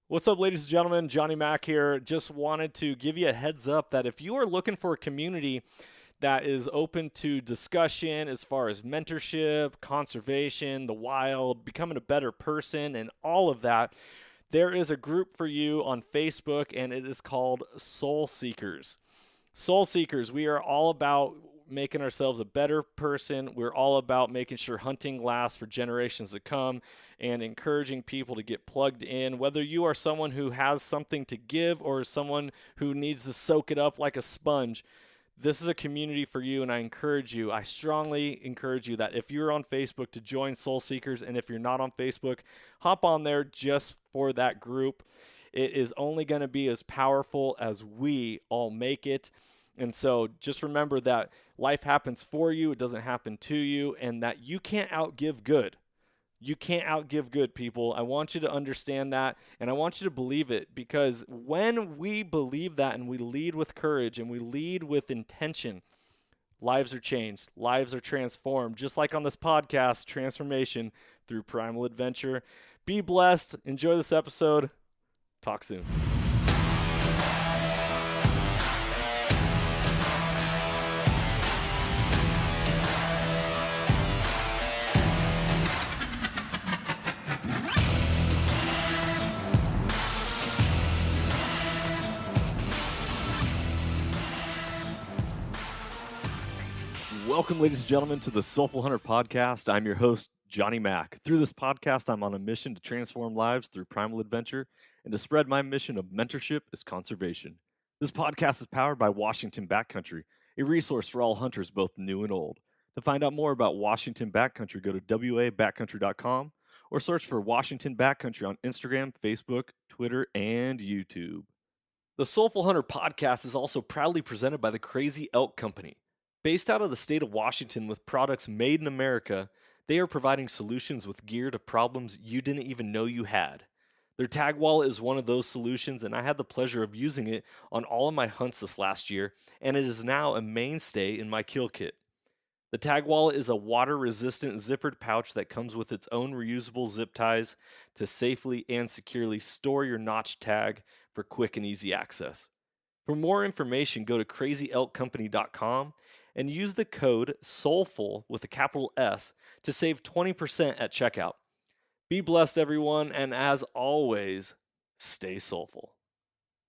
What's up, ladies and gentlemen? Johnny Mack here. Just wanted to give you a heads up that if you are looking for a community that is open to discussion as far as mentorship, conservation, the wild, becoming a better person, and all of that, there is a group for you on Facebook, and it is called Soul Seekers. Soul Seekers, we are all about making ourselves a better person. We're all about making sure hunting lasts for generations to come and encouraging people to get plugged in. Whether you are someone who has something to give or someone who needs to soak it up like a sponge, this is a community for you, and I strongly encourage you that if you're on Facebook to join Soul Seekers, and if you're not on Facebook, hop on there just for that group. It is only going to be as powerful as we all make it. And so just remember that life happens for you, it doesn't happen to you, and that you can't outgive good. You can't outgive good, people. I want you to understand that, and I want you to believe it, because when we believe that and we lead with courage and we lead with intention, lives are changed, lives are transformed, just like on this podcast, transformation through primal adventure. Be blessed. Enjoy this episode. Talk soon. Welcome, ladies and gentlemen, to the Soulful Hunter Podcast. I'm your host, Johnny Mack. Through this podcast, I'm on a mission to transform lives through primal adventure and to spread my mission of mentorship as conservation. This podcast is powered by Washington Backcountry, a resource for all hunters, both new and old. To find out more about Washington Backcountry, go to wabackcountry.com or search for Washington Backcountry on Instagram, Facebook, Twitter, and YouTube. The Soulful Hunter Podcast is also proudly presented by the Crazy Elk Company. Based out of the state of Washington with products made in America, they are providing solutions with gear to problems you didn't even know you had. Their tag wallet is one of those solutions, and I had the pleasure of using it on all of my hunts this last year, and it is now a mainstay in my kill kit. The tag wallet is a water-resistant zippered pouch that comes with its own reusable zip ties to safely and securely store your notch tag for quick and easy access. For more information, go to crazyelkcompany.com and use the code SOULFUL with a capital S to save 20% at checkout. Be blessed, everyone, and as always, stay soulful.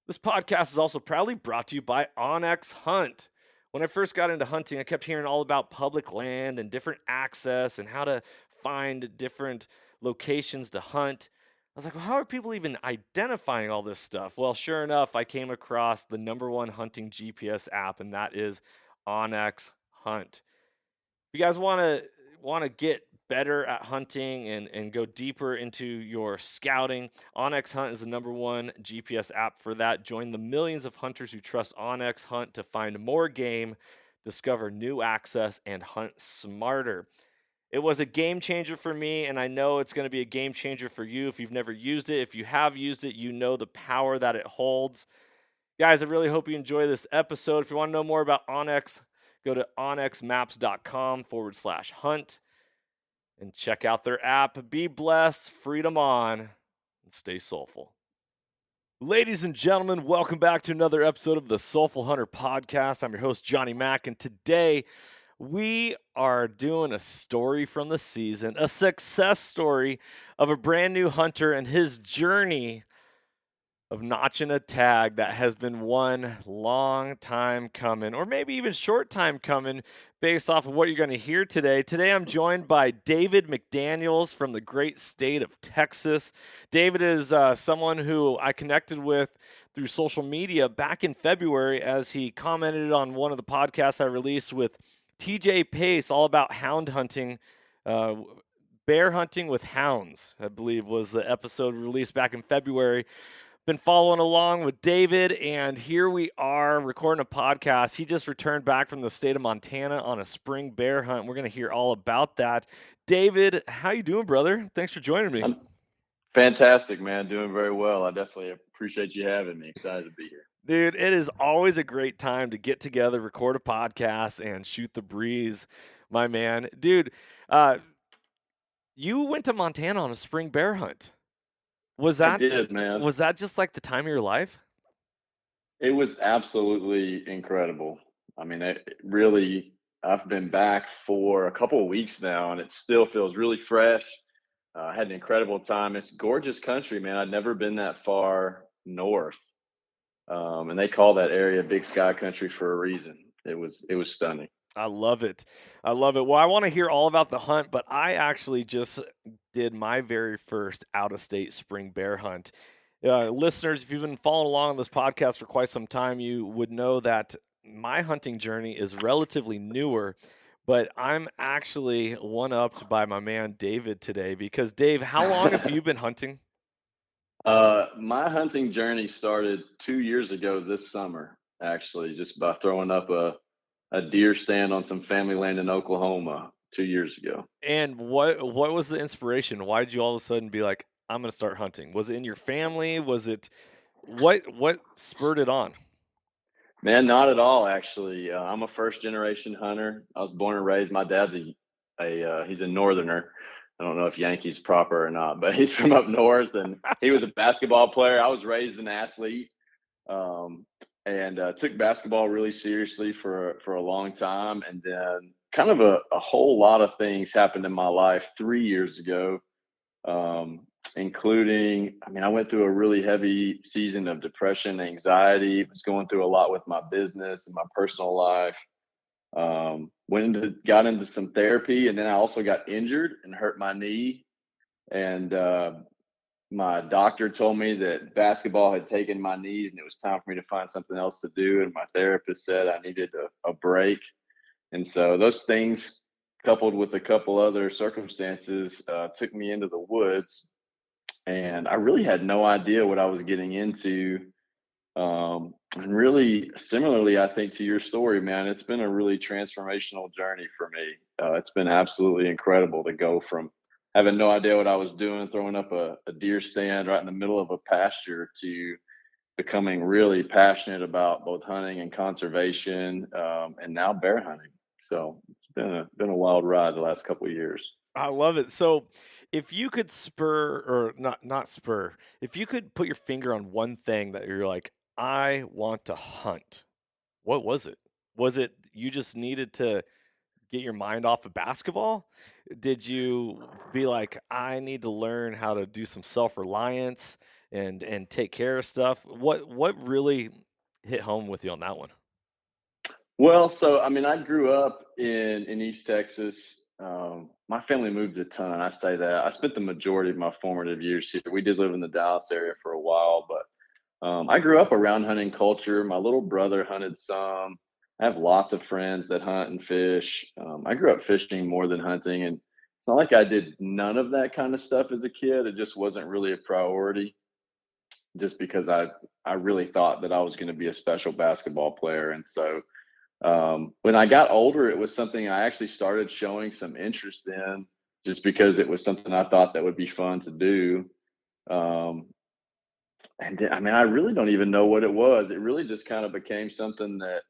This podcast is also proudly brought to you by OnX Hunt. When I first got into hunting, I kept hearing all about public land and different access and how to find different locations to hunt. I was like, well, how are people even identifying all this stuff? Well, sure enough, I came across the number one hunting GPS app, and that is OnX Hunt. If you guys want to get better at hunting and go deeper into your scouting, OnX Hunt is the number one GPS app for that. Join the millions of hunters who trust OnX Hunt to find more game, discover new access, and hunt smarter. It was a game changer for me, and I know it's going to be a game changer for you if you've never used it. If you have used it, you know the power that it holds. Guys, I really hope you enjoy this episode. If you want to know more about OnX, go to onxmaps.com/hunt and check out their app. Be blessed, freedom on, and stay soulful. Ladies and gentlemen, welcome back to another episode of the Soulful Hunter Podcast. I'm your host, Johnny Mack, and today we are doing a story from the season, a success story of a brand new hunter and his journey of notching a tag that has been one long time coming, or maybe even short time coming, based off of what you're going to hear today. Today, I'm joined by David McDaniels from the great state of Texas. David is someone who I connected with through social media back in February as he commented on one of the podcasts I released with TJ Pace, all about hound hunting, bear hunting with hounds, I believe was the episode released back in February. Been following along with David, and here we are recording a podcast. He just returned back from the state of Montana on a spring bear hunt. We're going to hear all about that. David, how you doing, brother? Thanks for joining me. I'm fantastic, man. Doing very well. I definitely appreciate you having me. Excited to be here. Dude, it is always a great time to get together, record a podcast, and shoot the breeze, my man. Dude, you went to Montana on a spring bear hunt. Was I that did, man. was that just like the time of your life? It was absolutely incredible. I mean, it really, I've been back for a couple of weeks now, and it still feels really fresh. I had an incredible time. It's gorgeous country, man. I'd never been that far north, and they call that area Big Sky Country for a reason. It was stunning. I love it. I love it. Well, I want to hear all about the hunt, but I actually just did my very first out of state spring bear hunt. Listeners, if you've been following along on this podcast for quite some time, you would know that my hunting journey is relatively newer, but I'm actually one upped by my man David today because, Dave, how long have you been hunting? My hunting journey started 2 years ago this summer, actually, just by throwing up a deer stand on some family land in Oklahoma 2 years ago. And what was the inspiration? Why did you all of a sudden be like, I'm going to start hunting? Was it in your family? Was it what spurred it on? Man, not at all, actually. I'm a first generation hunter. I was born and raised. My dad's he's a northerner. I don't know if Yankees proper or not, but he's from up north, and he was a basketball player. I was raised an athlete, um, and took basketball really seriously for a long time, and then kind of a whole lot of things happened in my life 3 years ago, um, including, I mean, I went through a really heavy season of depression, anxiety, was going through a lot with my business and my personal life. Got into some therapy, and then I also got injured and hurt my knee. And my doctor told me that basketball had taken my knees and it was time for me to find something else to do. And my therapist said I needed a break. And so those things, coupled with a couple other circumstances, took me into the woods. And I really had no idea what I was getting into. And really, similarly, I think to your story, man, it's been a really transformational journey for me. It's been absolutely incredible to go from having no idea what I was doing, throwing up a deer stand right in the middle of a pasture, to becoming really passionate about both hunting and conservation, and now bear hunting. So it's been a wild ride the last couple of years. I love it. So, if you could spur or not spur, if you could put your finger on one thing that you're like, I want to hunt. What was it? Was it you just needed to get your mind off of basketball? Did you be like, I need to learn how to do some self-reliance and take care of stuff? What really hit home with you on that one? Well, so I mean, I grew up in East Texas. My family moved a ton. I say that I spent the majority of my formative years here. We did live in the Dallas area for a while, but I grew up around hunting culture. My little brother hunted some. I have lots of friends that hunt and fish. I grew up fishing more than hunting, and it's not like I did none of that kind of stuff as a kid. It just wasn't really a priority, just because I really thought that I was going to be a special basketball player, and so when I got older, it was something I actually started showing some interest in, just because it was something I thought that would be fun to do. Um, I mean, I really don't even know what it was. It really just kind of became something that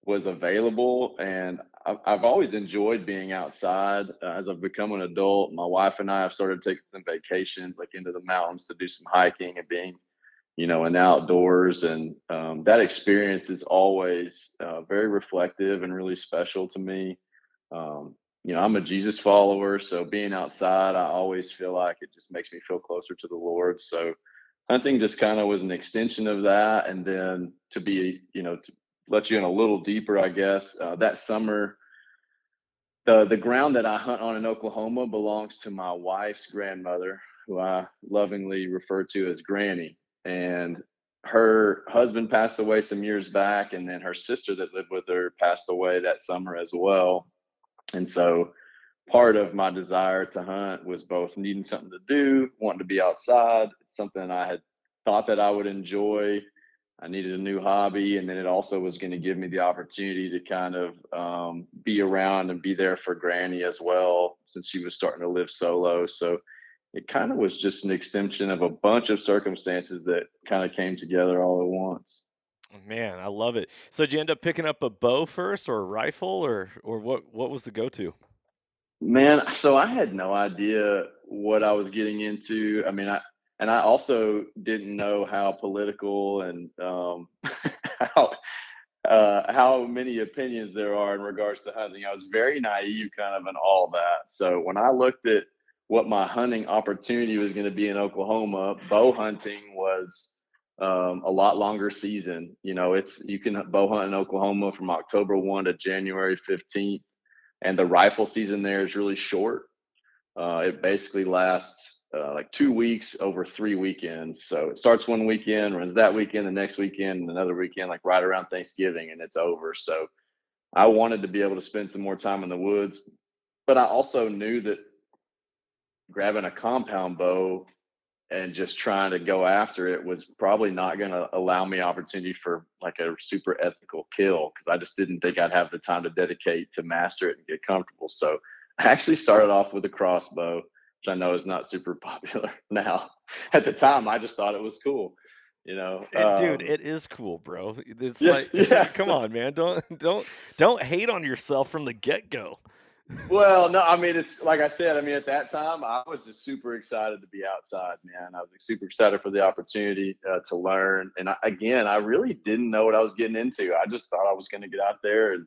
was available. And I've always enjoyed being outside. As I've become an adult, my wife and I have started taking some vacations, like into the mountains, to do some hiking and being, in the outdoors. And that experience is always very reflective and really special to me. I'm a Jesus follower, so being outside, I always feel like it just makes me feel closer to the Lord. So hunting just kind of was an extension of that. And then to let you in a little deeper, I guess, that summer, the ground that I hunt on in Oklahoma belongs to my wife's grandmother, who I lovingly refer to as Granny. And her husband passed away some years back, and then her sister that lived with her passed away that summer as well. And so part of my desire to hunt was both needing something to do, wanting to be outside. It's something I had thought that I would enjoy. I needed a new hobby, and then it also was going to give me the opportunity to kind of be around and be there for Granny as well, since she was starting to live solo. So it kind of was just an extension of a bunch of circumstances that kind of came together all at once. Man, I love it. So did you end up picking up a bow first or a rifle or what was the go-to? Man, so I had no idea what I was getting into. I mean, and I also didn't know how political and how how many opinions there are in regards to hunting. I was very naive, kind of, in all that. So when I looked at what my hunting opportunity was going to be in Oklahoma, bow hunting was a lot longer season. You know, it's you can bow hunt in Oklahoma from October 1 to January 15th, and the rifle season there is really short. It basically lasts like 2 weeks over 3 weekends. So it starts one weekend, runs that weekend, the next weekend, and another weekend, like right around Thanksgiving, and it's over. So I wanted to be able to spend some more time in the woods, but I also knew that grabbing a compound bow and just trying to go after it was probably not going to allow me opportunity for like a super ethical kill, because I just didn't think I'd have the time to dedicate to master it and get comfortable. So I actually started off with a crossbow, which I know is not super popular now. At the time, I just thought it was cool, you know. Dude, it is cool, bro. It's Yeah, like, yeah. come on, man. Don't hate on yourself from the get-go. Well, no, I mean, it's like I said, I mean, at that time, I was just super excited to be outside, man. I was like, super excited for the opportunity to learn. And again, I really didn't know what I was getting into. I just thought I was going to get out there and,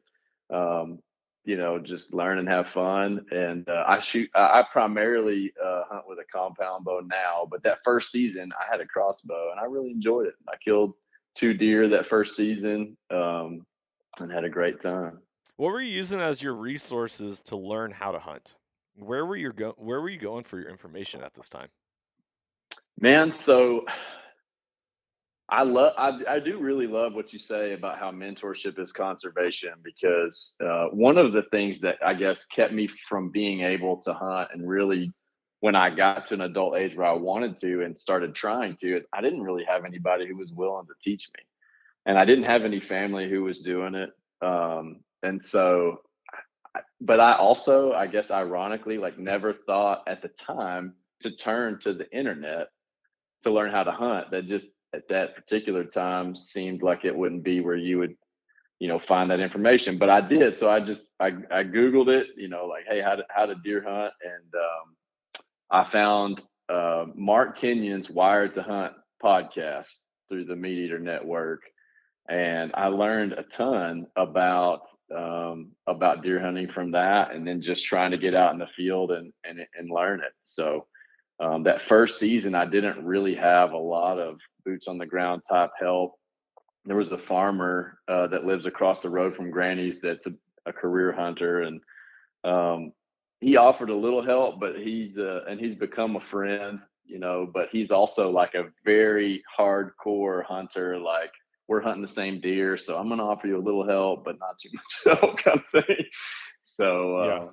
um, you know, just learn and have fun. And I primarily hunt with a compound bow now, but that first season, I had a crossbow and I really enjoyed it. I killed 2 deer that first season, and had a great time. What were you using as your resources to learn how to hunt? Where were you going for your information at this time? Man, so I do really love what you say about how mentorship is conservation, because one of the things that I guess kept me from being able to hunt and really, when I got to an adult age where I wanted to and started trying to, is I didn't really have anybody who was willing to teach me, and I didn't have any family who was doing it. And so, but I also, I guess, ironically, like, never thought at the time to turn to the internet to learn how to hunt. That just at that particular time seemed like it wouldn't be where you would, you know, find that information. But I did. So I Googled it, you know, like, hey, how to deer hunt. And I found Mark Kenyon's Wired to Hunt podcast through the Meat Eater Network. And I learned a ton about deer hunting from that, and then just trying to get out in the field and learn it. So that first season, I didn't really have a lot of boots on the ground type help. There was a farmer that lives across the road from Granny's that's a career hunter, and um, he offered a little help, but he's become a friend, you know. But he's also like a very hardcore hunter. Like, we're hunting the same deer, so I'm going to offer you a little help, but not too much help, kind of thing. So Yeah.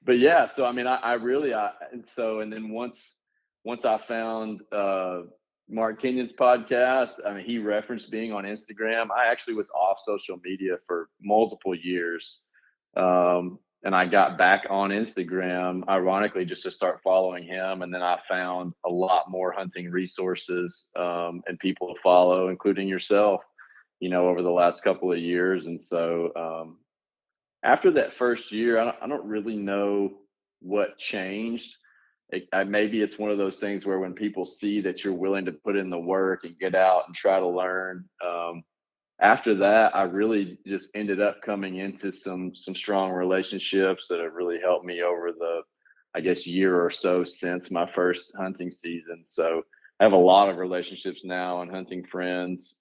but yeah, so I mean, I really, and then once I found Mark Kenyon's podcast, I mean, he referenced being on Instagram. I actually was off social media for multiple years, and I got back on Instagram, ironically, just to start following him. And then I found a lot more hunting resources and people to follow, including yourself, you know, over the last couple of years. And so after that first year, I don't really know what changed. Maybe it's one of those things where when people see that you're willing to put in the work and get out and try to learn, after that, I really just ended up coming into some strong relationships that have really helped me over the, I guess, year or so since my first hunting season. So I have a lot of relationships now and hunting friends.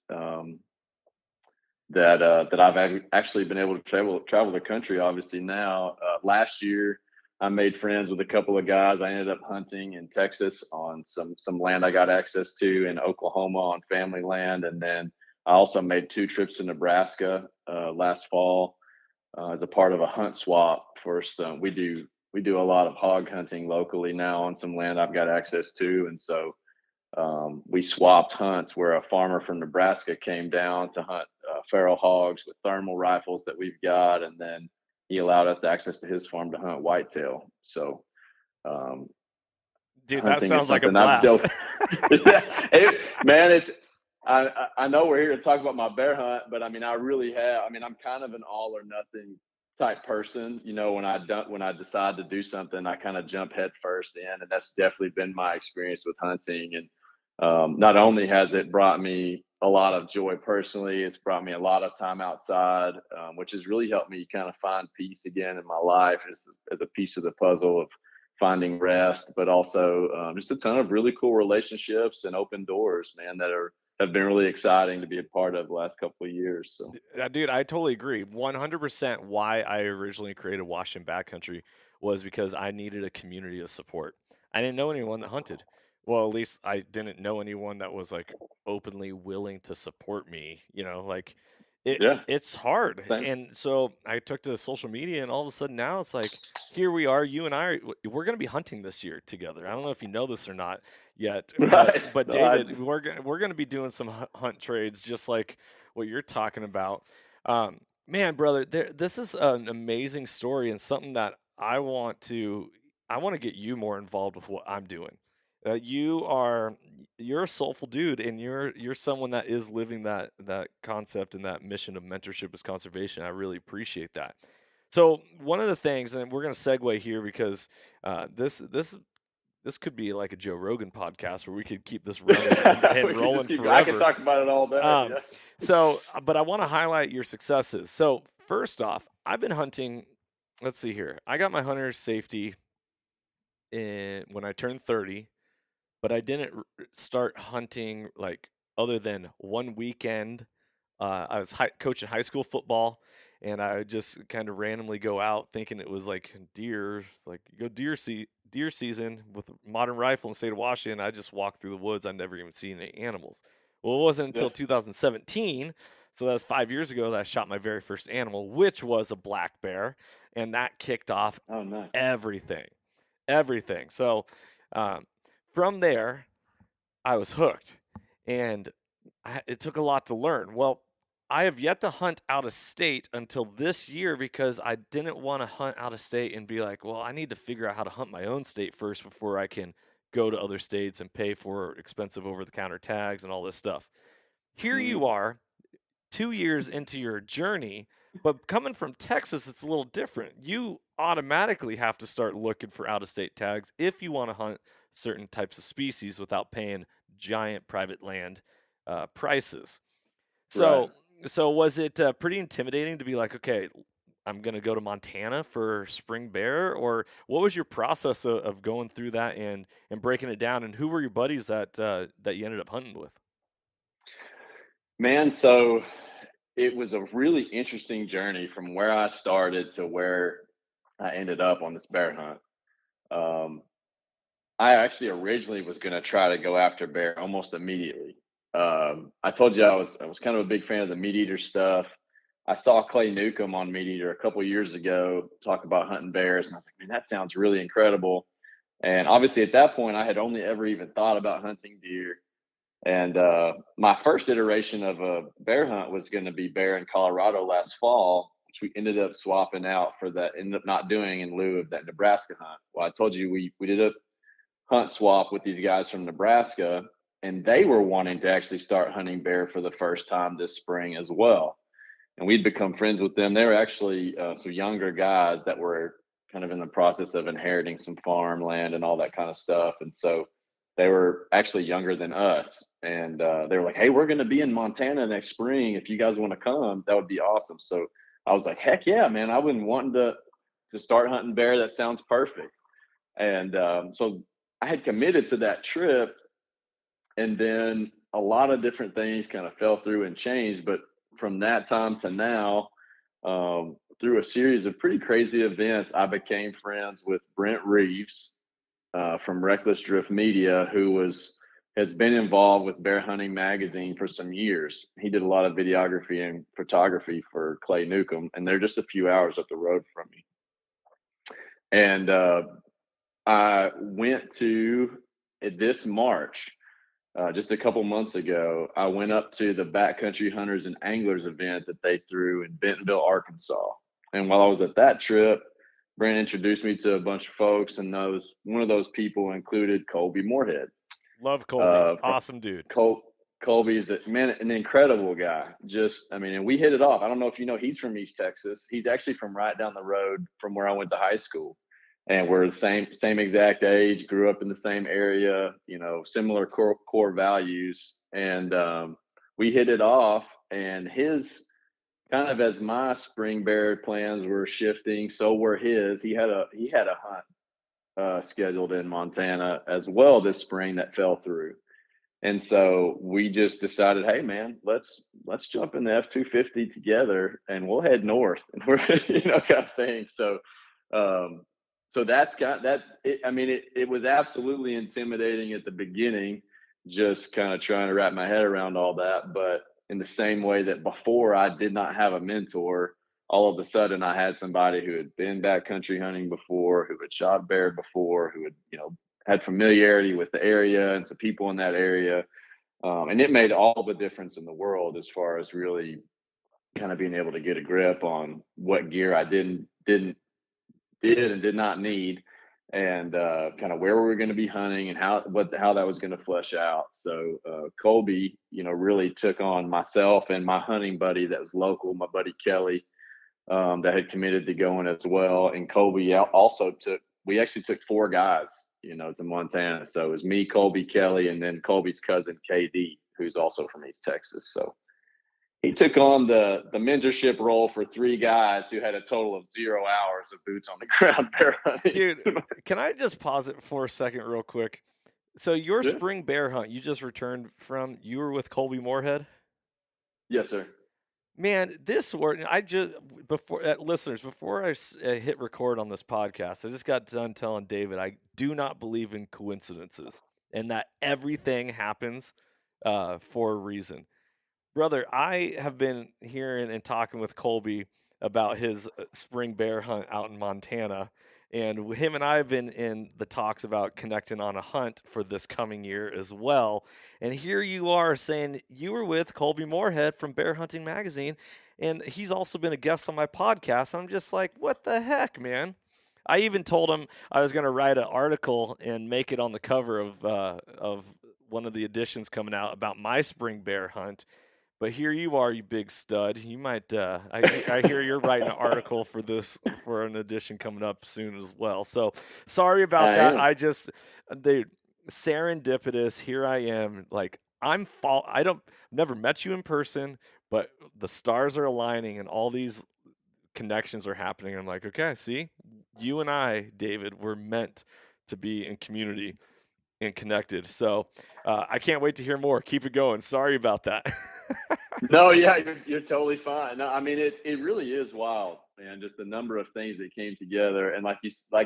That I've actually been able to travel the country. Obviously now, last year I made friends with a couple of guys. I ended up hunting in Texas on some land I got access to, in Oklahoma on family land, and then I also made 2 trips to Nebraska last fall as a part of a hunt swap for some. We do a lot of hog hunting locally now on some land I've got access to, and so we swapped hunts where a farmer from Nebraska came down to hunt feral hogs with thermal rifles that we've got, and then he allowed us access to his farm to hunt whitetail. So um, Dude, that hunting is sounds like a something I've blast. dealt. Yeah, man, it's. I know we're here to talk about my bear hunt, but I mean, I really have. I mean, I'm kind of an all or nothing type person. You know, when I decide to do something, I kind of jump head first in, and that's definitely been my experience with hunting. And Not only has it brought me a lot of joy personally, it's brought me a lot of time outside, which has really helped me kind of find peace again in my life as a piece of the puzzle of finding rest, but also just a ton of really cool relationships and open doors, man, that have been really exciting to be a part of the last couple of years. So Dude, I totally agree. 100% why I originally created Washington Backcountry was because I needed a community of support. I didn't know anyone that hunted. Well, at least I didn't know anyone that was like openly willing to support me, like yeah, it's hard. same. And so I took to social media and all of a sudden now it's like here we are, you and I we're going to be hunting this year together. I don't know if you know this or not yet, Right. but No, I David, we're going to be doing some hunt trades just like what you're talking about. Man, brother, this is an amazing story and something that I want to get you more involved with what I'm doing. You're a soulful dude, and you're someone that is living that concept and that mission of mentorship as conservation. I really appreciate that. So one of the things, and we're going to segue here because this could be like a Joe Rogan podcast where we could keep this running and we could rolling just keep. I could forever. talk about it all day. Um, but I want to highlight your successes. So first off, I've been hunting. Let's see here. I got my hunter's safety when I turned 30, but I didn't start hunting like other than one weekend. I was coaching high school football, and I would just kind of randomly go out thinking it was like deer, like you go deer season with a modern rifle in the state of Washington. I just walked through the woods. I'd never even seen any animals. Well, it wasn't Yeah. until 2017, so that was 5 years ago, that I shot my very first animal, which was a black bear, and that kicked off Oh, nice. everything, everything. So um, from there, I was hooked, and it took a lot to learn. Well, I have yet to hunt out of state until this year because I didn't want to hunt out of state and be like, well, I need to figure out how to hunt my own state first before I can go to other states and pay for expensive over the counter tags and all this stuff. Here Mm. you are, 2 years into your journey, but coming from Texas, it's a little different. You automatically have to start looking for out of state tags if you want to hunt certain types of species without paying giant private land prices. Right. So, so was it pretty intimidating to be like, okay, I'm going to go to Montana for spring bear, or what was your process of going through that and breaking it down? And who were your buddies that you ended up hunting with? Man, so it was a really interesting journey from where I started to where I ended up on this bear hunt. Um, I actually originally was going to try to go after bear almost immediately. I told you I was kind of a big fan of the meat eater stuff. I saw Clay Newcomb on Meat Eater a couple years ago talk about hunting bears, and I was like, man, that sounds really incredible. And obviously, at that point, I had only ever even thought about hunting deer. And my first iteration of a bear hunt was going to be bear in Colorado last fall, which we ended up swapping out for that, ended up not doing in lieu of that Nebraska hunt. Well, I told you we did a hunt swap with these guys from Nebraska, and they were wanting to actually start hunting bear for the first time this spring as well. And we'd become friends with them. They were actually some younger guys that were kind of in the process of inheriting some farmland and all that kind of stuff. And so they were actually younger than us. And they were like, hey, we're going to be in Montana next spring. If you guys want to come, that would be awesome. So I was like, heck yeah, man. I've been wanting to start hunting bear. That sounds perfect. And so I had committed to that trip, and then a lot of different things kind of fell through and changed. But from that time to now, through a series of pretty crazy events, I became friends with Brent Reeves from Reckless Drift Media, who has been involved with Bear Hunting Magazine for some years. He did a lot of videography and photography for Clay Newcomb, and they're just a few hours up the road from me. And I went to this March, just a couple months ago. I went up to the Backcountry Hunters and Anglers event that they threw in Bentonville, Arkansas. And while I was at that trip, Brent introduced me to a bunch of folks, and one of those people included Colby Moorhead. Love Colby, From awesome dude. Colby's an incredible guy. Just, I mean, and we hit it off. I don't know if you know, he's from East Texas. He's actually from right down the road from where I went to high school. and we're the same exact age, grew up in the same area, similar core values, and we hit it off. And his kind of as my spring bear plans were shifting, so were his. He had a hunt scheduled in Montana as well this spring that fell through. And so we just decided, hey man, let's jump in the F-250 together and we'll head north, and we're kind of thing. Um, so that's got that. It was absolutely intimidating at the beginning, just kind of trying to wrap my head around all that. But in the same way that before I did not have a mentor, all of a sudden I had somebody who had been backcountry hunting before, who had shot bear before, who had familiarity with the area and some people in that area. And it made all the difference in the world as far as really kind of being able to get a grip on what gear I did not need, and kind of where we were going to be hunting and how that was going to flesh out. So Colby, really took on myself and my hunting buddy that was local, my buddy Kelly, that had committed to going as well. And Colby also we actually took 4 guys, to Montana. So it was me, Colby, Kelly, and then Colby's cousin, KD, who's also from East Texas. So he took on the mentorship role for 3 guys who had a total of 0 hours of boots on the ground bear hunting. Dude, can I just pause it for a second real quick? So your Yeah. spring bear hunt you just returned from, you were with Colby Moorhead? Yes, sir. Man, listeners, before I hit record on this podcast, I just got done telling David I do not believe in coincidences and that everything happens for a reason. Brother, I have been hearing and talking with Colby about his spring bear hunt out in Montana. And him and I have been in the talks about connecting on a hunt for this coming year as well. And here you are saying you were with Colby Moorhead from Bear Hunting Magazine, and he's also been a guest on my podcast. I'm just like, what the heck, man? I even told him I was going to write an article and make it on the cover of one of the editions coming out about my spring bear hunt. But here you are, you big stud. You might. I hear you're writing an article for an edition coming up soon as well. So sorry about that. Serendipitous. Here I am. Like never met you in person, but the stars are aligning and all these connections are happening. I'm like, okay, see, you and I, David, were meant to be in community and connected. So I can't wait to hear more. Keep it going. Sorry about that. No, yeah, you're totally fine. No, it really is wild, man. Just the number of things that came together, and like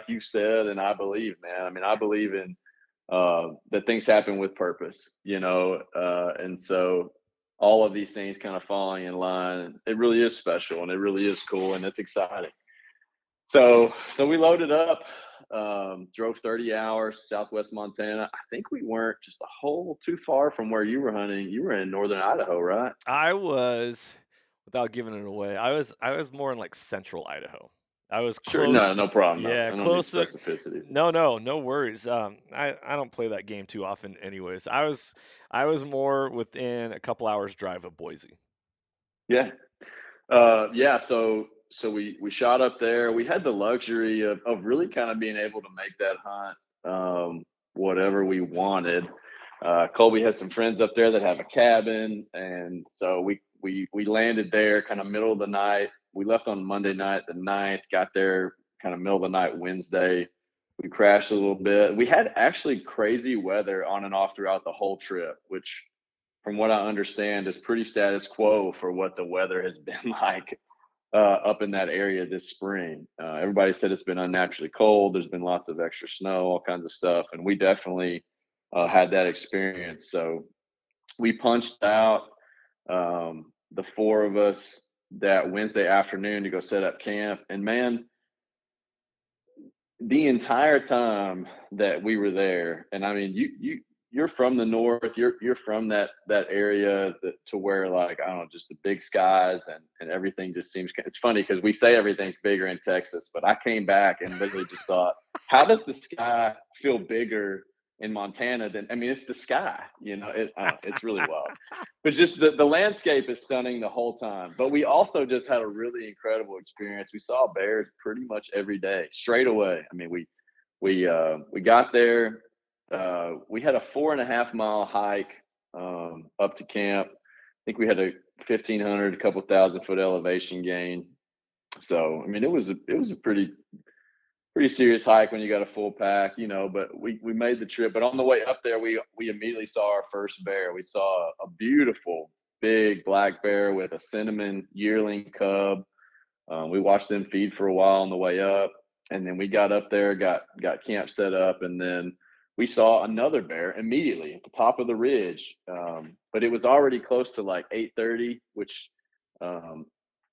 you said, and I believe, man. I believe in that things happen with purpose, and so all of these things kind of falling in line. It really is special, and it really is cool, and it's exciting. So we loaded up, drove 30 hours, Southwest Montana. I think we weren't just a hole too far from where you were hunting. You were in northern Idaho, right? I was, without giving it away, I was more in like central Idaho. I was Sure, close. no problem. No, Yeah, I don't need close. specificities. No worries. I don't play that game too often, anyways. I was more within a couple hours drive of Boise. Yeah, yeah. So we shot up there. We had the luxury of really kind of being able to make that hunt whatever we wanted. Colby has some friends up there that have a cabin, and so we landed there kind of middle of the night. We left on Monday night, the 9th, got there kind of middle of the night Wednesday. We crashed a little bit. We had actually crazy weather on and off throughout the whole trip, which from what I understand is pretty status quo for what the weather has been like up in that area this spring. Everybody said it's been unnaturally cold. There's been lots of extra snow, all kinds of stuff, and we definitely had that experience. So we punched out, the 4 of us, that Wednesday afternoon to go set up camp. And man, the entire time that we were there, and you're from the north, you're from that area to where, like, I don't know, just the big skies and everything just seems. It's funny because we say everything's bigger in Texas, but I came back and literally just thought, how does the sky feel bigger in Montana than? It's the sky, it's really wild. but just the landscape is stunning the whole time. But we also just had a really incredible experience. We saw bears pretty much every day, straight away. I mean, we got there. We had a 4.5 mile hike up to camp. I think we had a 1,500, a couple 1,000 foot elevation gain. So I mean, it was a pretty serious hike when you got a full pack, but we made the trip. But on the way up there, we immediately saw our first bear. We saw a beautiful big black bear with a cinnamon yearling cub. We watched them feed for a while on the way up, and then we got up there, got camp set up, and then we saw another bear immediately at the top of the ridge. But it was already close to like 8:30, which um,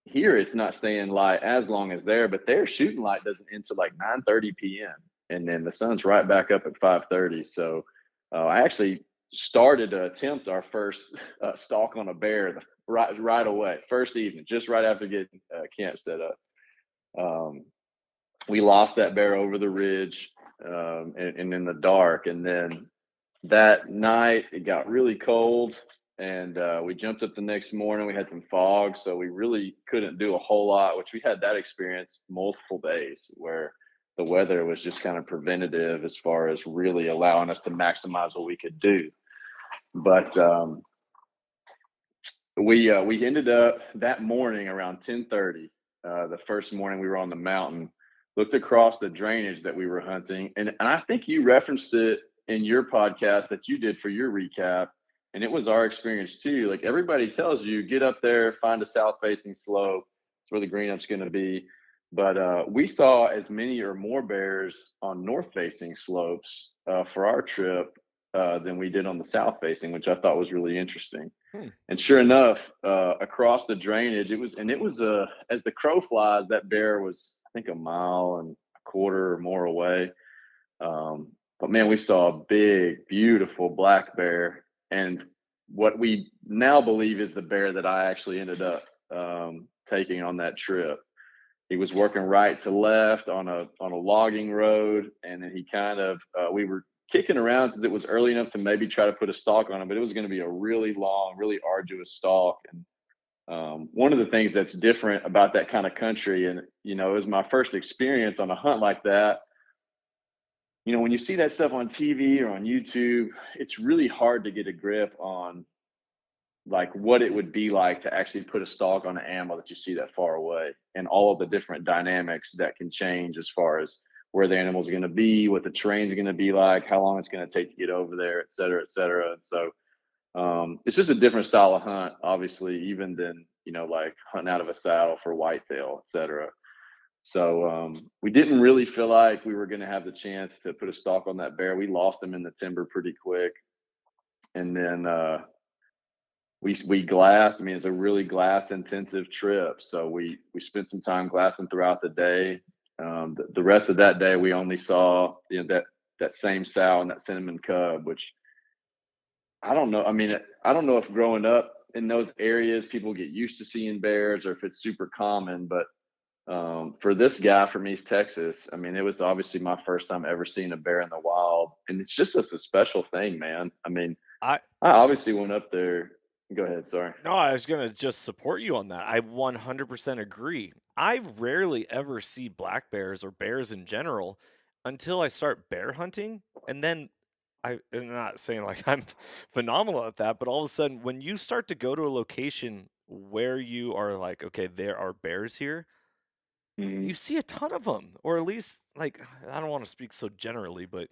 here it's not staying light as long as there, but their shooting light doesn't end till like 9:30 p.m. and then the sun's right back up at 5:30. So I actually started to attempt our first stalk on a bear right away, first evening, just right after getting camp set up. Um, we lost that bear over the ridge and in the dark, and then that night it got really cold, and we jumped up the next morning. We had some fog, so we really couldn't do a whole lot, which we had that experience multiple days where the weather was just kind of preventative as far as really allowing us to maximize what we could do. But we ended up that morning around 10:30. The first morning we were on the mountain, looked across the drainage that we were hunting, and I think you referenced it in your podcast that you did for your recap, and it was our experience too. Like everybody tells you, get up there, find a south-facing slope. It's where the green up's going to be. But we saw as many or more bears on north-facing slopes for our trip than we did on the south-facing, which I thought was really interesting. Hmm. And sure enough, across the drainage, it was as the crow flies, that bear was, I think, 1.25 miles or more away. But man, we saw a big, beautiful black bear, and what we now believe is the bear that I actually ended up taking on that trip. He was working right to left on a logging road, and then he kind of we were kicking around because it was early enough to maybe try to put a stalk on him, but it was going to be a really long, really arduous stalk. And one of the things that's different about that kind of country, and it was my first experience on a hunt like that. When you see that stuff on TV or on YouTube, it's really hard to get a grip on like what it would be like to actually put a stalk on an animal that you see that far away, and all of the different dynamics that can change as far as where the animal's going to be, what the terrain's going to be like, how long it's going to take to get over there, et cetera, et cetera. And so it's just a different style of hunt, obviously, even than like hunting out of a saddle for whitetail, et cetera. So we didn't really feel like we were going to have the chance to put a stalk on that bear. We lost him in the timber pretty quick, and then we glassed. I mean, it's a really glass intensive trip. So we spent some time glassing throughout the day. The rest of that day, we only saw that same sow and that cinnamon cub, which I don't know. I mean, I don't know if growing up in those areas, people get used to seeing bears or if it's super common. But for this guy from East Texas, I mean, it was obviously my first time ever seeing a bear in the wild, and it's just a special thing, man. I mean, I I obviously went up there. Go ahead. Sorry. No, I was gonna just support you on that. I 100% agree. I rarely ever see black bears or bears in general until I start bear hunting, and then I'm not saying like I'm phenomenal at that, but all of a sudden when you start to go to a location where you are like, okay, there are bears here, Mhm. you see a ton of them, or at least like I don't want to speak so generally, but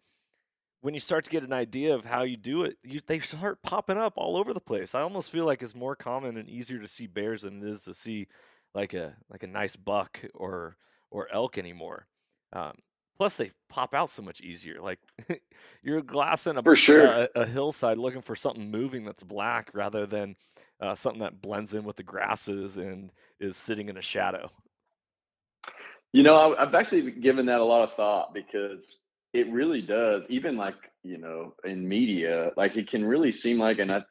when you start to get an idea of how you do it, they start popping up all over the place. I almost feel like it's more common and easier to see bears than it is to see like a nice buck or elk anymore. Um, Plus, they pop out so much easier. Like you're glassing For sure. a hillside looking for something moving that's black rather than something that blends in with the grasses and is sitting in a shadow. I've actually given that a lot of thought because it really does. Even like, in media, like it can really seem like, and I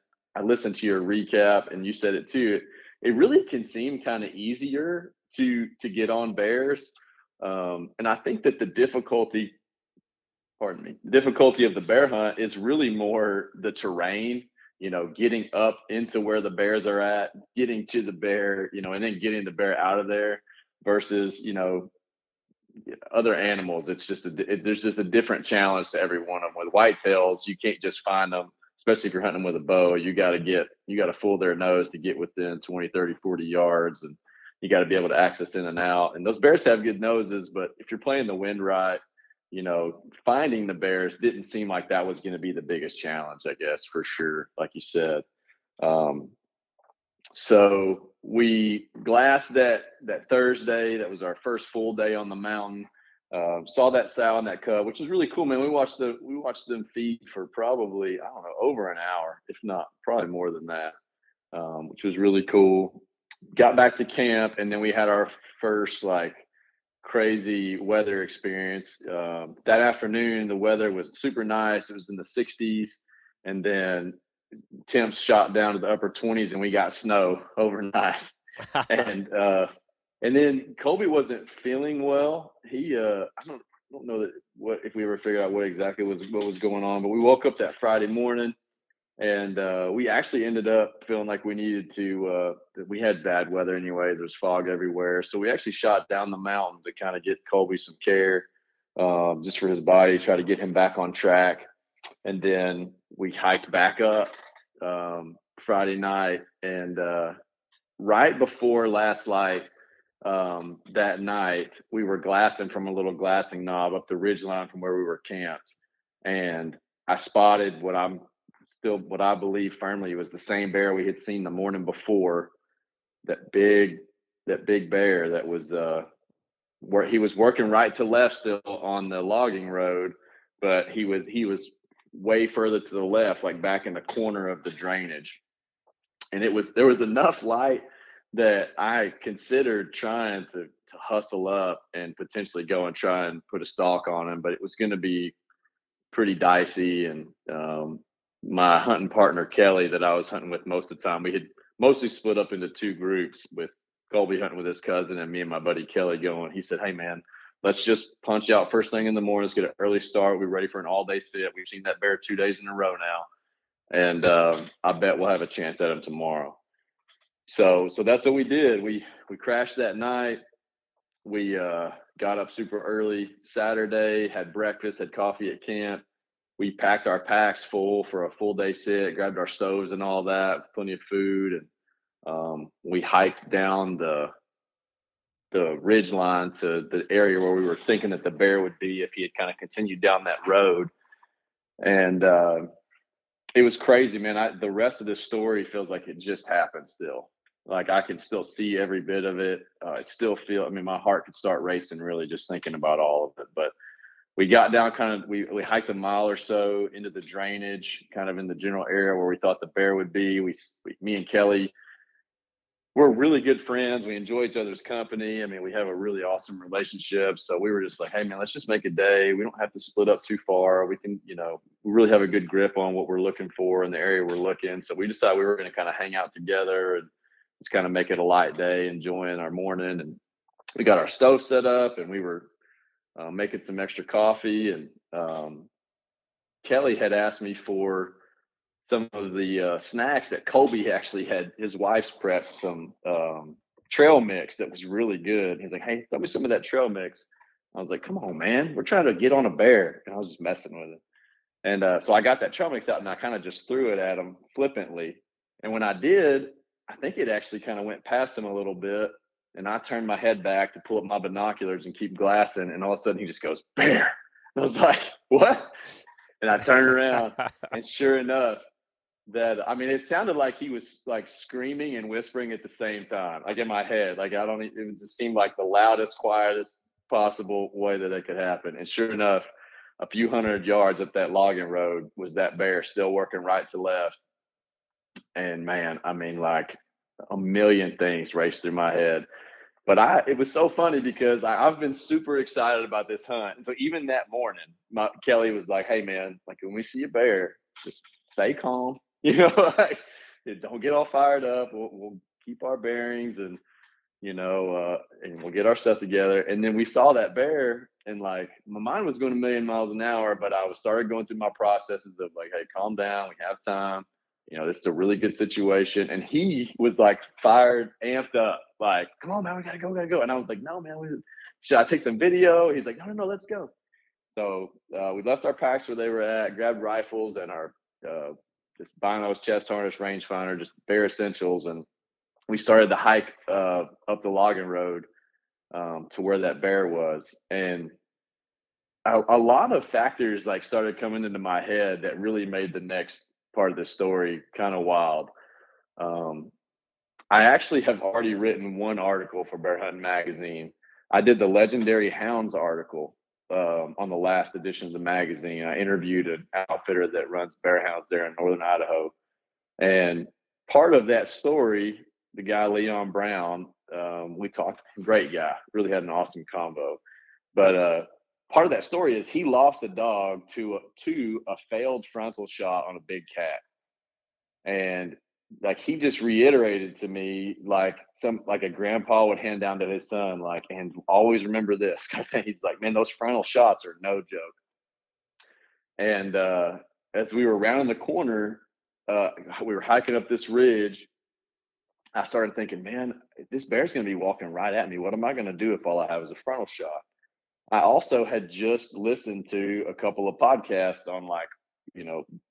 listened to your recap and you said it too. It really can seem kind of easier to get on bears. And I think that the difficulty of the bear hunt is really more the terrain. getting up into where the bears are at, getting to the bear, and then getting the bear out of there versus, other animals. It's just there's just a different challenge to every one of them. With whitetails, you can't just find them, especially if you're hunting with a bow. You got to fool their nose to get within 20, 30, 40 yards, and you got to be able to access in and out. And those bears have good noses, but if you're playing the wind right, finding the bears didn't seem like that was going to be the biggest challenge, I guess, for sure, like you said. Um, so we glassed that Thursday. That was our first full day on the mountain. Saw that sow and that cub, which was really cool, man. We watched them feed for probably, I don't know, over an hour, if not probably more than that, which was really cool. Got back to camp, and then we had our first crazy weather experience. That afternoon, the weather was super nice. It was in the 60s, and then temps shot down to the upper 20s, and we got snow overnight. and then Colby wasn't feeling well. He I don't know if we ever figured out what exactly was going on, but we woke up that Friday morning, and we actually ended up feeling like we needed to. We had bad weather anyway. There's fog everywhere, so we actually shot down the mountain to kind of get Colby some care, just for his body, try to get him back on track. And then we hiked back up Friday night, and right before last light that night, we were glassing from a little glassing knob up the ridge line from where we were camped, and I spotted what I believe firmly was the same bear we had seen the morning before. That big bear that was where he was working right to left still on the logging road, but he was way further to the left, like back in the corner of the drainage. And there was enough light that I considered trying to hustle up and potentially go and try and put a stalk on him, but it was going to be pretty dicey. And my hunting partner Kelly, that I was hunting with most of the time, we had mostly split up into two groups, with Colby hunting with his cousin and me and my buddy Kelly going. He said, "Hey man, let's just punch out first thing in the morning. Let's get an early start. We're ready for an all day sit. We've seen that bear 2 days in a row now, and I bet we'll have a chance at him tomorrow." So that's what we did. We crashed that night. We got up super early Saturday, had breakfast, had coffee at camp. We packed our packs full for a full day sit, grabbed our stoves and all that, plenty of food, and we hiked down the ridge line to the area where we were thinking that the bear would be if he had kind of continued down that road. And it was crazy, man. The rest of this story feels like it just happened still. Like I can still see every bit of it. It still my heart could start racing really just thinking about all of it. But we got down we hiked a mile or so into the drainage, kind of in the general area where we thought the bear would be. Me and Kelly, we're really good friends. We enjoy each other's company. I mean, we have a really awesome relationship. So we were just like, "Hey man, let's just make a day. We don't have to split up too far. We can, we really have a good grip on what we're looking for in the area we're looking." So we decided we were going to kind of hang out together and just kind of make it a light day, enjoying our morning. And we got our stove set up, and we were making some extra coffee. And Kelly had asked me for some of the snacks that Colby actually had his wife's prepped, some trail mix that was really good. He's like, "Hey, throw me some of that trail mix." I was like, "Come on, man, we're trying to get on a bear." And I was just messing with it. And so I got that trail mix out, and I kind of just threw it at him flippantly. And when I did, I think it actually kind of went past him a little bit. And I turned my head back to pull up my binoculars and keep glassing. And all of a sudden he just goes, "Bear." And I was like, "What?" And I turned around, and sure enough, it sounded like he was like screaming and whispering at the same time, like in my head. Like it just seemed like the loudest, quietest possible way that it could happen. And sure enough, a few hundred yards up that logging road was that bear still working right to left. And man, like a million things raced through my head. But it was so funny because I've been super excited about this hunt. And so even that morning, Kelly was like, "Hey man, like when we see a bear, just stay calm, like don't get all fired up. We'll keep our bearings, and and we'll get our stuff together." And then we saw that bear, and like my mind was going a million miles an hour, but I started going through my processes of like, "Hey, calm down. We have time. this is a really good situation. And he was like fired, amped up, like, come on, man, we gotta go, gotta go. And I was like, no, man, should I take some video? He's like, no, no, no, let's go. So we left our packs where they were at, grabbed rifles and our just binos, chest harness, rangefinder, just bare essentials. And we started the hike up the logging road to where that bear was. And a lot of factors like started coming into my head that really made the next part of the story kind of wild. Um, I actually have already written one article for Bear Hunting Magazine. I did the Legendary Hounds article on the last edition of the magazine. I interviewed an outfitter that runs bear hounds there in northern Idaho. And part of that story, the guy Leon Brown, we talked, great guy, really had an awesome combo. But part of that story is he lost a dog to a failed frontal shot on a big cat. And like he just reiterated to me like a grandpa would hand down to his son, like, and always remember this. He's like, man, those frontal shots are no joke. And as we were rounding the corner, we were hiking up this ridge. I started thinking, man, this bear's going to be walking right at me. What am I going to do if all I have is a frontal shot? I also had just listened to a couple of podcasts on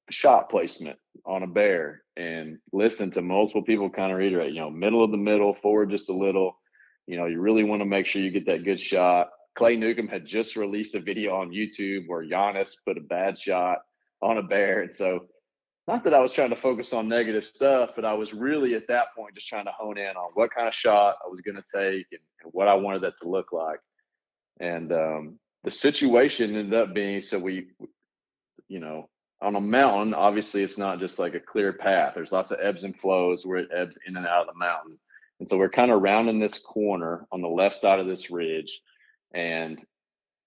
shot placement on a bear and listened to multiple people kind of reiterate, middle of the middle, forward just a little. You really want to make sure you get that good shot. Clay Newcomb had just released a video on YouTube where Giannis put a bad shot on a bear. And so, not that I was trying to focus on negative stuff, but I was really at that point just trying to hone in on what kind of shot I was going to take and what I wanted that to look like. And the situation ended up being, so on a mountain, obviously it's not just like a clear path. There's lots of ebbs and flows where it ebbs in and out of the mountain. And so we're kind of rounding this corner on the left side of this ridge. And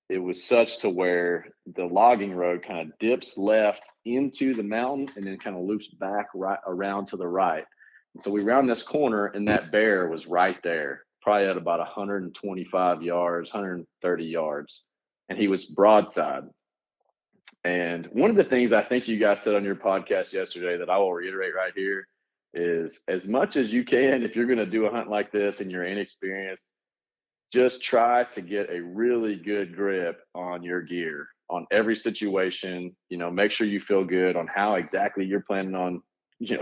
it was such to where the logging road kind of dips left into the mountain and then kind of loops back right around to the right. And so we round this corner and that bear was right there, probably at about 125 yards, 130 yards. And he was broadside. And one of the things I think you guys said on your podcast yesterday that I will reiterate right here is as much as you can, if you're going to do a hunt like this and you're inexperienced, just try to get a really good grip on your gear on every situation. Make sure you feel good on how exactly you're planning on,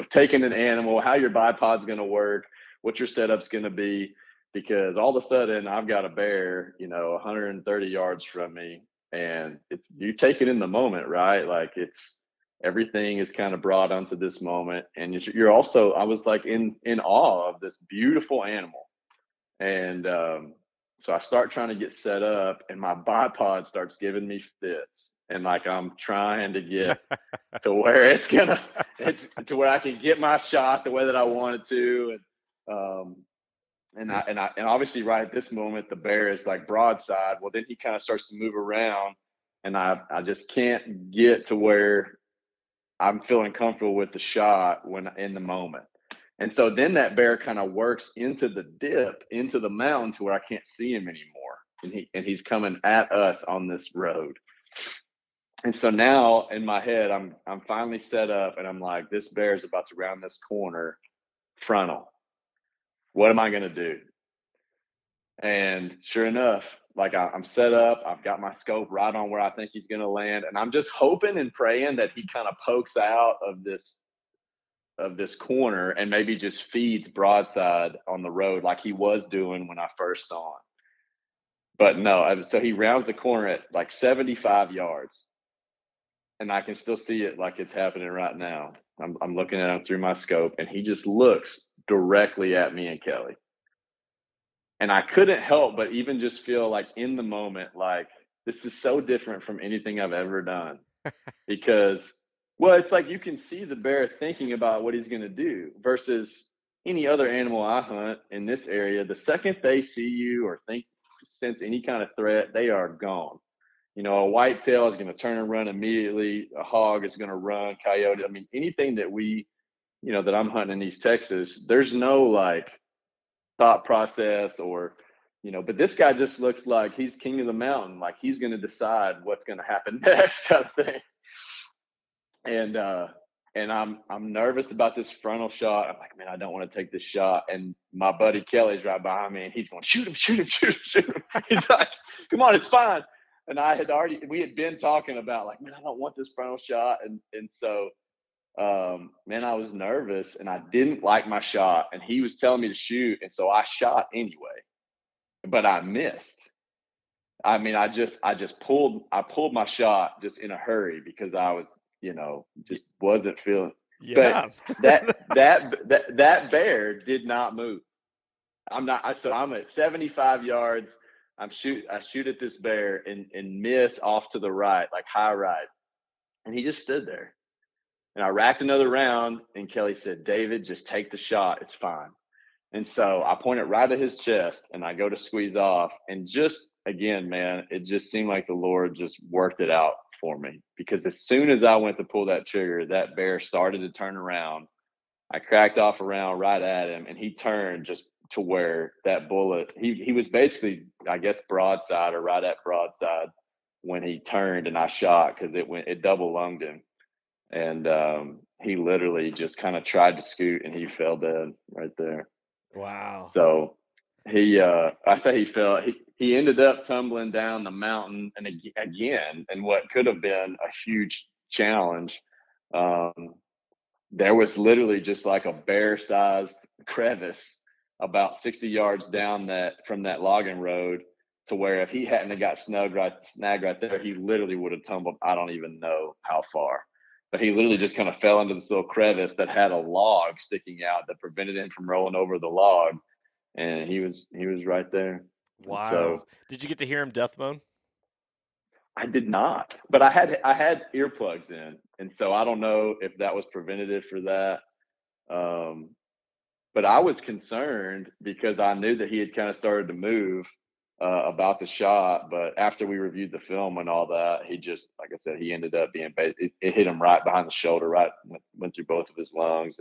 taking an animal, how your bipod's going to work, what your setup's going to be, because all of a sudden I've got a bear, 130 yards from me, and it's you take it in the moment, right? Like it's everything is kind of brought onto this moment, and you're also I was like in awe of this beautiful animal, and so I start trying to get set up, and my bipod starts giving me fits, and like I'm trying to get to where it's to where I can get my shot the way that I want it to, and obviously right at this moment the bear is like broadside. Well, then he kind of starts to move around, and I just can't get to where I'm feeling comfortable with the shot when in the moment. And so then that bear kind of works into the dip, into the mountain to where I can't see him anymore. And he's coming at us on this road. And so now in my head, I'm finally set up and I'm like, this bear is about to round this corner frontal. What am I gonna do? And sure enough, like I'm set up, I've got my scope right on where I think he's gonna land, and I'm just hoping and praying that he kind of pokes out of this corner and maybe just feeds broadside on the road like he was doing when I first saw him. But no, so he rounds the corner at like 75 yards, and I can still see it like it's happening right now. I'm looking at him through my scope, and he just looks directly at me and Kelly. And I couldn't help but even just feel like in the moment, like this is so different from anything I've ever done because well, it's like you can see the bear thinking about what he's going to do versus any other animal I hunt in this area. The second they see you or sense any kind of threat, they are gone. A whitetail is going to turn and run immediately. A hog is going to run. Coyote. I mean, anything that that I'm hunting in East Texas, there's no like thought process or but this guy just looks like he's king of the mountain, like he's going to decide what's going to happen next kind of thing. And and I'm nervous about this frontal shot. I'm like, man, I don't want to take this shot. And my buddy Kelly's right behind me, and he's going, shoot him, shoot him, shoot him, shoot him. He's like, come on, it's fine. And we had been talking about like, man, I don't want this frontal shot. And so, man, I was nervous and I didn't like my shot, and he was telling me to shoot. And so I shot anyway, but I missed. I mean, I pulled my shot just in a hurry because I was, just wasn't feeling. But Yeah. that bear did not move. So I'm at 75 yards. I shoot at this bear and miss off to the right, like high right, and he just stood there. And I racked another round, and Kelly said, "David, just take the shot. It's fine." And so I point it right at his chest, and I go to squeeze off. And just again, man, it just seemed like the Lord just worked it out for me, because as soon as I went to pull that trigger, that bear started to turn around. I cracked off a round right at him, and he turned just to where that bullet, he was basically, I guess, broadside or right at broadside when he turned, and I shot because it double lunged him. And he literally just kind of tried to scoot, and he fell dead right there. Wow. So I say he fell. He ended up tumbling down the mountain, and again, and what could have been a huge challenge, there was literally just like a bear-sized crevice about 60 yards down from that logging road, to where if he hadn't have got snagged right there, he literally would have tumbled. I don't even know how far, but he literally just kind of fell into this little crevice that had a log sticking out that prevented him from rolling over the log, and he was right there. And Wow. so Did you get to hear him death moan? I did not, but I had earplugs in, and so I don't know if that was preventative for that. Um, but I was concerned because I knew that he had kind of started to move about the shot. But after we reviewed the film and all that, he just, like I said, he ended up being it hit him right behind the shoulder, right, went through both of his lungs,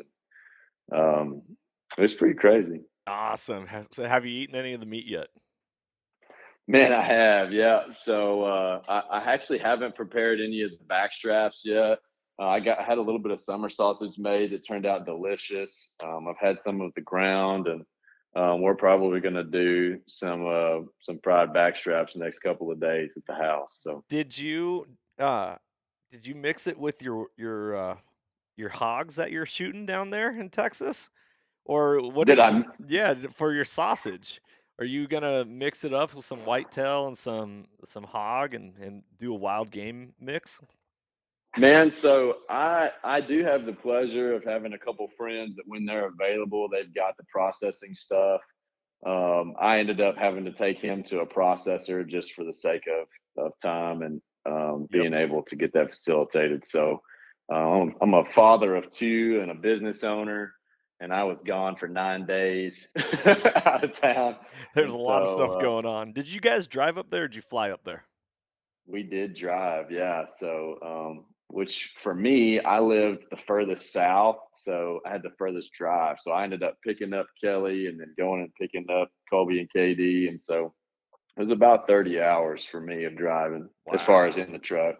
and it was pretty crazy. Awesome. So have you eaten any of the meat yet? Man, I have, yeah. So I actually haven't prepared any of the back straps yet. I had a little bit of summer sausage made that turned out delicious. I've had some of the ground, and we're probably going to do some fried back straps the next couple of days at the house. So Did you uh did you mix it with your hogs that you're shooting down there in Texas? Or what did did I? yeah, for your sausage? Are you gonna mix it up with some whitetail and some hog and do a wild game mix? Man, so I do have the pleasure of having a couple friends that when they're available, they've got the processing stuff. I ended up having to take him to a processor just for the sake of time and Yep. being able to get that facilitated. So I'm a father of two and a business owner, and I was gone for 9 days out of town. There's And a lot of stuff so going on. Did you guys drive up there or did you fly up there? we did drive, yeah. So, which for me, I lived the furthest south, so I had the furthest drive. So I ended up picking up Kelly and then going and picking up Colby and KD, and so it was about 30 hours for me of driving as far as Wow. in the truck.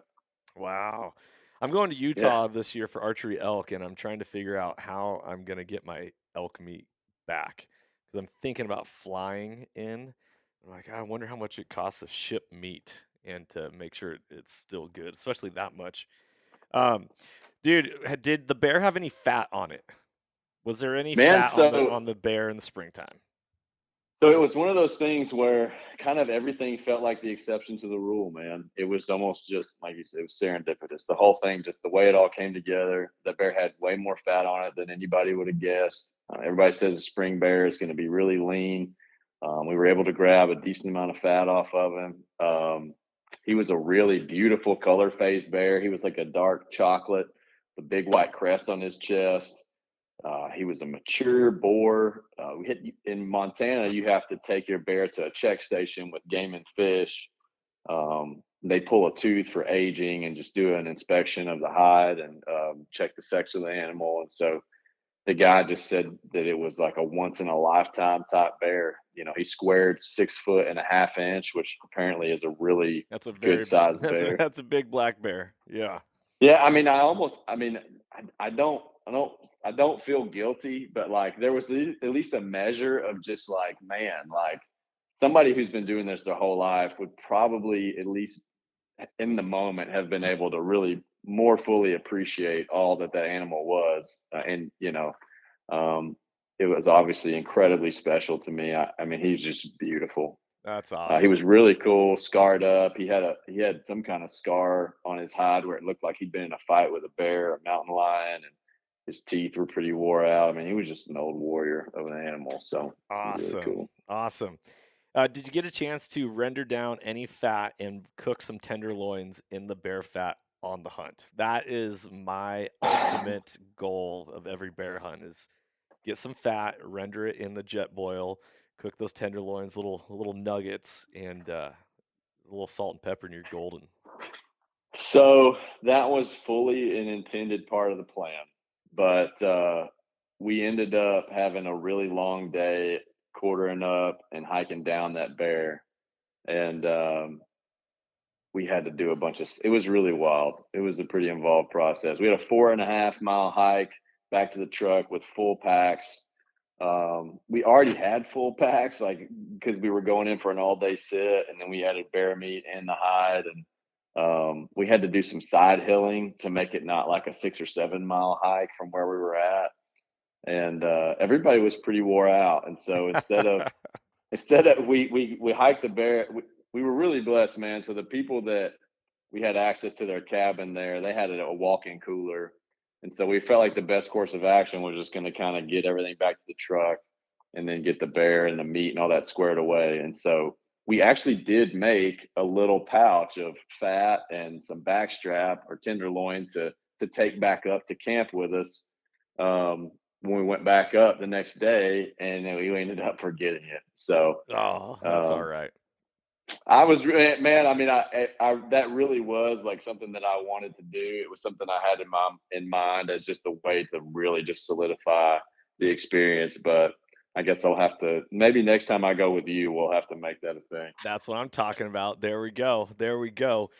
Wow. I'm going to Yeah. Utah this year for archery elk, and I'm trying to figure out how I'm going to get my elk meat back because I'm thinking about flying in. I'm like, I wonder how much it costs to ship meat and to make sure it's still good, especially that much. Um, dude, did the bear have any fat on it? Was there any Man, fat on the so on the bear in the springtime? so it was one of those things where kind of everything felt like the exception to the rule, man. It was almost just like you said, it was serendipitous. The whole thing, just the way it all came together. The bear had way more fat on it than anybody would have guessed. Everybody says a spring bear is going to be really lean. We were able to grab a decent amount of fat off of him. He was a really beautiful color phase bear. He was like a dark chocolate, the big white crest on his chest. He was a mature boar. We hit in Montana. You have to take your bear to a check station with Game and Fish. They pull a tooth for aging and just do an inspection of the hide and check the sex of the animal. And so the guy just said that it was like a once in a lifetime type bear. He squared 6'1.5 inches, which apparently is a really That's a good very sized that's a bear. that's a big black bear. Yeah. Yeah, I mean, I don't feel guilty, but like there was at least a measure of just like, man, like somebody who's been doing this their whole life would probably at least in the moment have been able to really more fully appreciate all that that animal was, and um, it was obviously incredibly special to me. I mean, he's just beautiful. That's He awesome. was really cool, scarred up. He had some kind of scar on his hide where it looked like he'd been in a fight with a bear, a mountain lion, and his teeth were pretty wore out. I mean, he was just an old warrior of an animal, so it was really Awesome. cool. Awesome. Did you get a chance to render down any fat and cook some tenderloins in the bear fat on the hunt? That is my ultimate goal of every bear hunt is get some fat, render it in the jet boil, cook those tenderloins, little nuggets, and a little salt and pepper, and you're golden. So that was fully an intended part of the plan, but we ended up having a really long day quartering up and hiking down that bear, and we had to do a bunch of it was really wild. It was a pretty involved process. We had a 4.5 mile hike back to the truck with full packs. We already had full packs, like because we were going in for an all day sit, and then we added bear meat and the hide, and we had to do some side hilling to make it not like a 6 or 7 mile hike from where we were at. And everybody was pretty wore out, and so instead of we hiked the bear. We were really blessed, man. So the people that we had access to their cabin there, they had a walk-in cooler, and so we felt like the best course of action was just going to kind of get everything back to the truck, and then get the bear and the meat and all that squared away. And so we actually did make a little pouch of fat and some backstrap or tenderloin to take back up to camp with us. When we went back up the next day, and then we ended up forgetting it. So Oh, that's all um, right. I was man. I mean, I that really was like something that I wanted to do. It was something I had in mind as just a way to really just solidify the experience. But I guess I'll have to maybe next time I go with you, we'll have to make that a thing. That's what I'm talking about. There we go. There we go.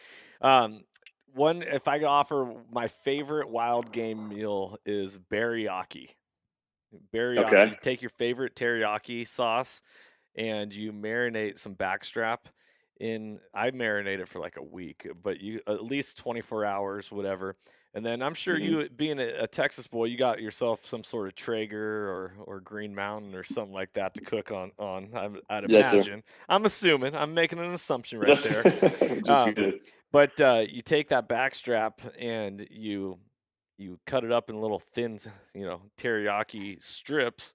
Um, one, if I could offer my favorite wild game meal is teriyaki. Teriyaki. Okay. You take your favorite teriyaki sauce and you marinate some backstrap in. I marinate it for like a week, but you at least 24 hours, whatever. And then I'm sure Hmm. you, being a Texas boy, you got yourself some sort of Traeger or Green Mountain or something like that to cook on. I'd Yes, sir. imagine. I'm assuming. I'm making an assumption right there. Which is Um, good. but you take that backstrap and you cut it up in little thin, teriyaki strips,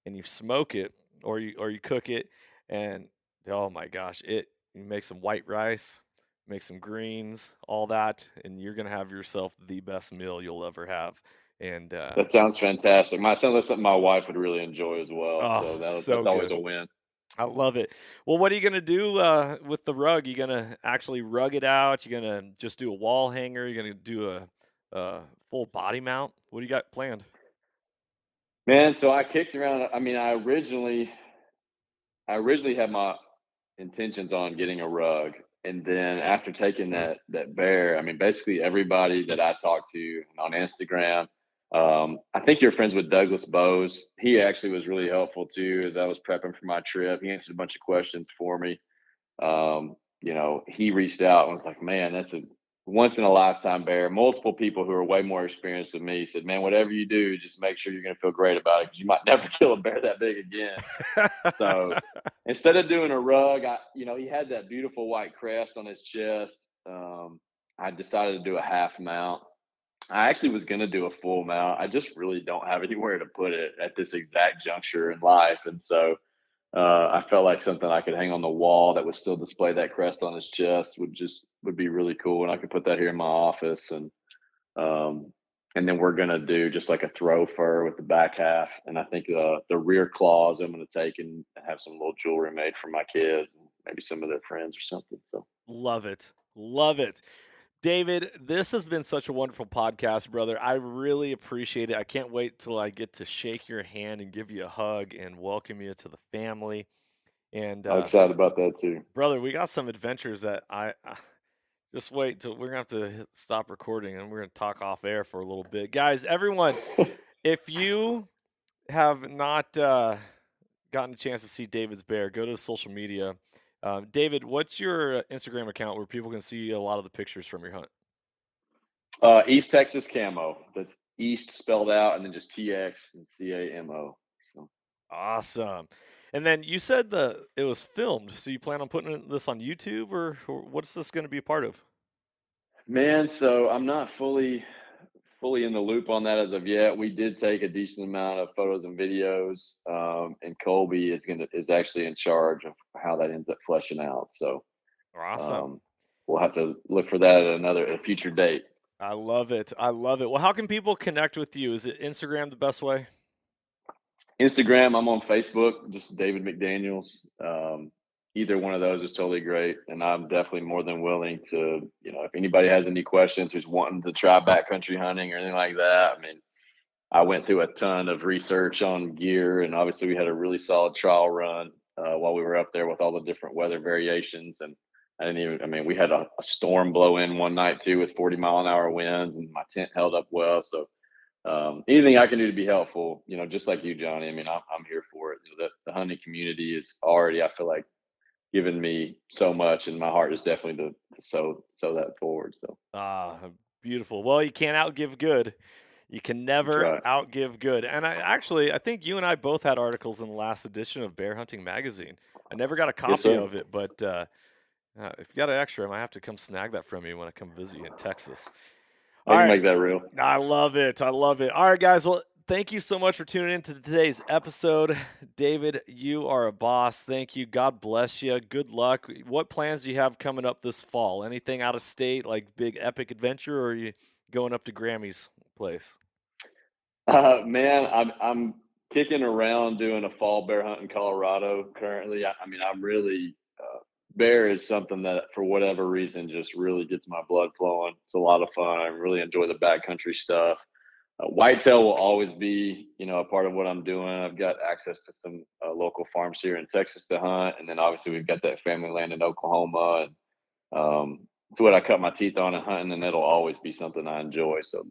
and you smoke it or you cook it, and oh my gosh, you make some white rice, make some greens, all that, and you're gonna have yourself the best meal you'll ever have. And That sounds fantastic. My sounds like something my wife would really enjoy as well. So oh, so that's always good. a win. I love it. Well, what are you gonna do with the rug? You gonna actually rug it out? You gonna just do a wall hanger? You gonna do a full body mount? What do you got planned? Man, so I kicked around. I mean, I originally had my intentions on getting a rug, and then after taking that bear, I mean, basically everybody that I talked to on Instagram, I think you're friends with Douglas Bose. He actually was really helpful too as I was prepping for my trip. He answered a bunch of questions for me. He reached out and was like, "Man, that's a once in a lifetime bear." Multiple people who are way more experienced than me said, "Man, whatever you do, just make sure you're going to feel great about it because you might never kill a bear that big again." So instead of doing a rug, he had that beautiful white crest on his chest. I decided to do a half mount. I actually was going to do a full mount. I just really don't have anywhere to put it at this exact juncture in life. And so I felt like something I could hang on the wall that would still display that crest on his chest would be really cool. And I could put that here in my office. Um, and then we're gonna do just like a throw fur with the back half, and I think the rear claws I'm gonna take and have some little jewelry made for my kids, and maybe some of their friends or something. So Love it. Love it. David, this has been such a wonderful podcast, brother. I really appreciate it. I can't wait till I get to shake your hand and give you a hug and welcome you to the family. And I'm excited about that too. brother, we got some adventures that Just wait till we're gonna have to stop recording and we're gonna talk off air for a little bit, guys. Everyone, if you have not gotten a chance to see David's bear, go to social media. David, what's your Instagram account where people can see a lot of the pictures from your hunt? East Texas Camo. That's East spelled out and then just TX and CAMO. So, Awesome. And then you said it was filmed, so you plan on putting this on YouTube, or what's this going to be a part of? man, so I'm not fully in the loop on that as of yet. We did take a decent amount of photos and videos, and Colby is actually in charge of how that ends up fleshing out. So Awesome. um, we'll have to look for that at a future date. I love it. I love it. Well, how can people connect with you? Is it Instagram the best way? Instagram, I'm on Facebook, just David McDaniels. Either one of those is totally great, and I'm definitely more than willing to, if anybody has any questions, who's wanting to try backcountry hunting or anything like that. I mean, I went through a ton of research on gear, and obviously we had a really solid trial run while we were up there with all the different weather variations. And we had a storm blow in one night too with 40-mile-an-hour winds, and my tent held up well. So anything I can do to be helpful, just like you, Johnny. I mean, I'm here for it. The hunting community is already, I feel like, given me so much, and my heart is definitely to sow that forward. So Beautiful. Well, you can't outgive good. You can never right. outgive good. And I think you and I both had articles in the last edition of Bear Hunting Magazine. I never got a copy of it, but if you got an extra, I might have to come snag that from you when I come visit you in Texas. I can make that real. I love it. I love it. All right, guys. Well, thank you so much for tuning in to today's episode. David, you are a boss. Thank you. God bless you. Good luck. What plans do you have coming up this fall? Anything out of state, like big epic adventure, or are you going up to Grammy's place? Man, I'm kicking around doing a fall bear hunt in Colorado currently. I'm really bear is something that, for whatever reason, just really gets my blood flowing. It's a lot of fun. I really enjoy the backcountry stuff. Whitetail will always be, a part of what I'm doing. I've got access to some local farms here in Texas to hunt, and then obviously we've got that family land in Oklahoma, and it's what I cut my teeth on in hunting, and it'll always be something I enjoy. So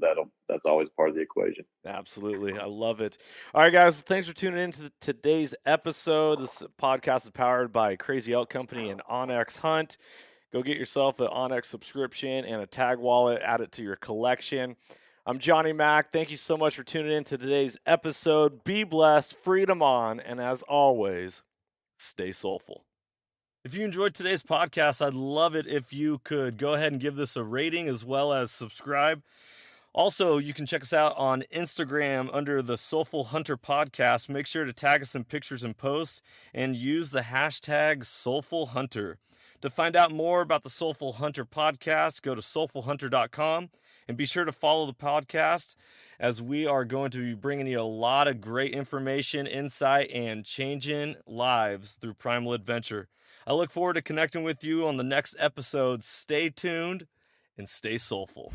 that's always part of the equation. Absolutely. I love it. All right, guys. Thanks for tuning in to today's episode. This podcast is powered by Crazy Elk Company and Onyx Hunt. Go get yourself an Onyx subscription and a tag wallet. Add it to your collection. I'm Johnny Mack. Thank you so much for tuning in to today's episode. Be blessed, freedom on, and as always, stay soulful. If you enjoyed today's podcast, I'd love it if you could go ahead and give this a rating as well as subscribe. Also, you can check us out on Instagram under the Soulful Hunter Podcast. Make sure to tag us in pictures and posts and use the hashtag Soulful Hunter. To find out more about the Soulful Hunter Podcast, go to soulfulhunter.com and be sure to follow the podcast, as we are going to be bringing you a lot of great information, insight, and changing lives through primal adventure. I look forward to connecting with you on the next episode. Stay tuned and stay soulful.